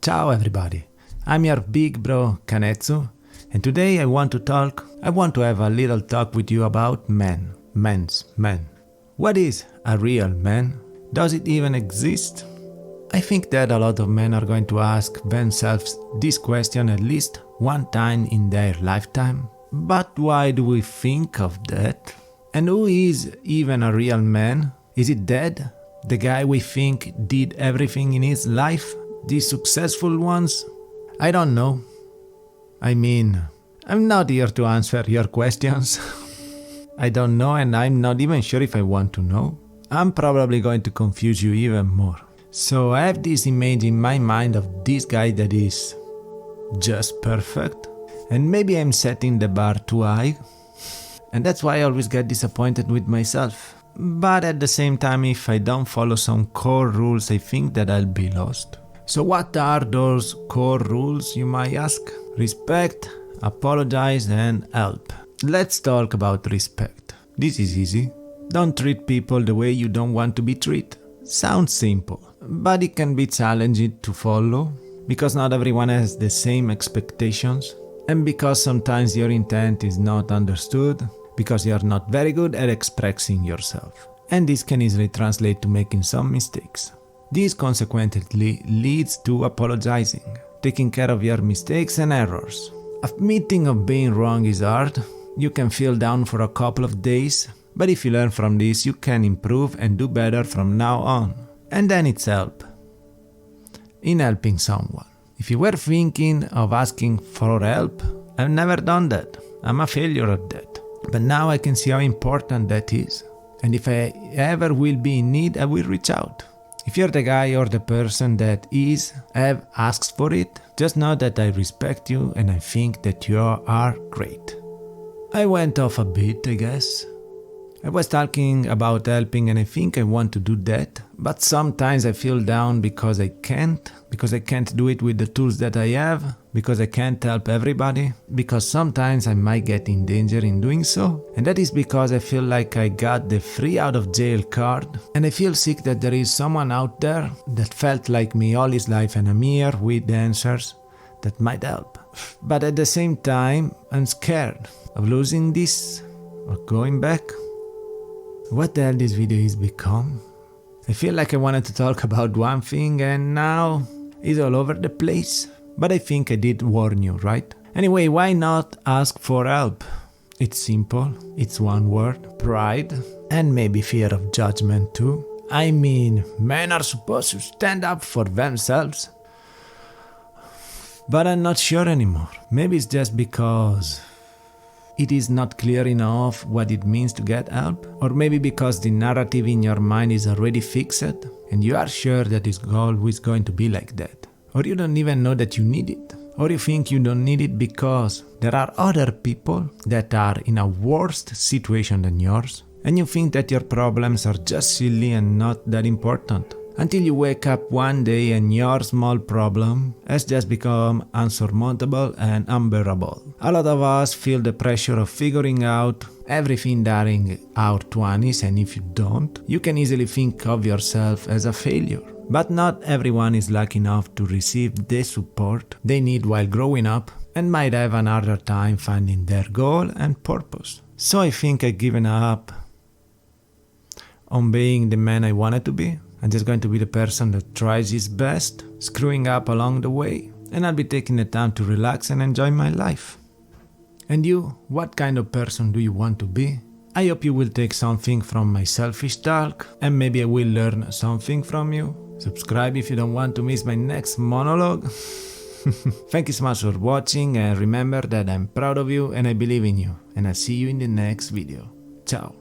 Ciao everybody, I'm your big bro Kanetsu, and today I want to have a little talk with you about men. What is a real man? Does it even exist? I think that a lot of men are going to ask themselves this question at least one time in their lifetime. But why do we think of that? And who is even a real man? Is it dead? The guy we think did everything in his life? The successful ones? I don't know. I mean, I'm not here to answer your questions. I don't know, and I'm not even sure if I want to know. I'm probably going to confuse you even more. So I have this image in my mind of this guy that is just perfect. And maybe I'm setting the bar too high. And that's why I always get disappointed with myself. But at the same time, if I don't follow some core rules, I think that I'll be lost. So what are those core rules, you might ask? Respect, apologize, and help. Let's talk about respect. This is easy. Don't treat people the way you don't want to be treated. Sounds simple, but it can be challenging to follow because not everyone has the same expectations, and because sometimes your intent is not understood, because you are not very good at expressing yourself. And this can easily translate to making some mistakes. This consequently leads to apologizing, taking care of your mistakes and errors. Admitting of being wrong is hard. You can feel down for a couple of days, but if you learn from this, you can improve and do better from now on. And then it's help. In helping someone. If you were thinking of asking for help, I've never done that. I'm a failure at that. But now I can see how important that is. And if I ever will be in need, I will reach out. If you're the guy or the person that asks for it, just know that I respect you and I think that you are great. I went off a bit, I guess. I was talking about helping and I think I want to do that, but sometimes I feel down because I can't do it with the tools that I have, because I can't help everybody, because sometimes I might get in danger in doing so, and that is because I feel like I got the free out of jail card, and I feel sick that there is someone out there that felt like me all his life and I'm here with the answers that might help. But at the same time, I'm scared of losing this or going back. What the hell this video is become? I feel like I wanted to talk about one thing and now it's all over the place. But I think I did warn you, right? Anyway, why not ask for help? It's simple, it's one word, pride, and maybe fear of judgment too. I mean, men are supposed to stand up for themselves. But I'm not sure anymore. Maybe it's just because it is not clear enough what it means to get help, or maybe because the narrative in your mind is already fixed and you are sure that it's always going to be like that, or you don't even know that you need it, or you think you don't need it because there are other people that are in a worse situation than yours, and you think that your problems are just silly and not that important. Until you wake up one day and your small problem has just become unsurmountable and unbearable. A lot of us feel the pressure of figuring out everything during our 20s, and if you don't, you can easily think of yourself as a failure. But not everyone is lucky enough to receive the support they need while growing up and might have an harder time finding their goal and purpose. So I think I've given up on being the man I wanted to be. I'm just going to be the person that tries his best, screwing up along the way, and I'll be taking the time to relax and enjoy my life. And you, what kind of person do you want to be? I hope you will take something from my selfish talk, and maybe I will learn something from you. Subscribe if you don't want to miss my next monologue. Thank you so much for watching, and remember that I'm proud of you and I believe in you, and I'll see you in the next video. Ciao.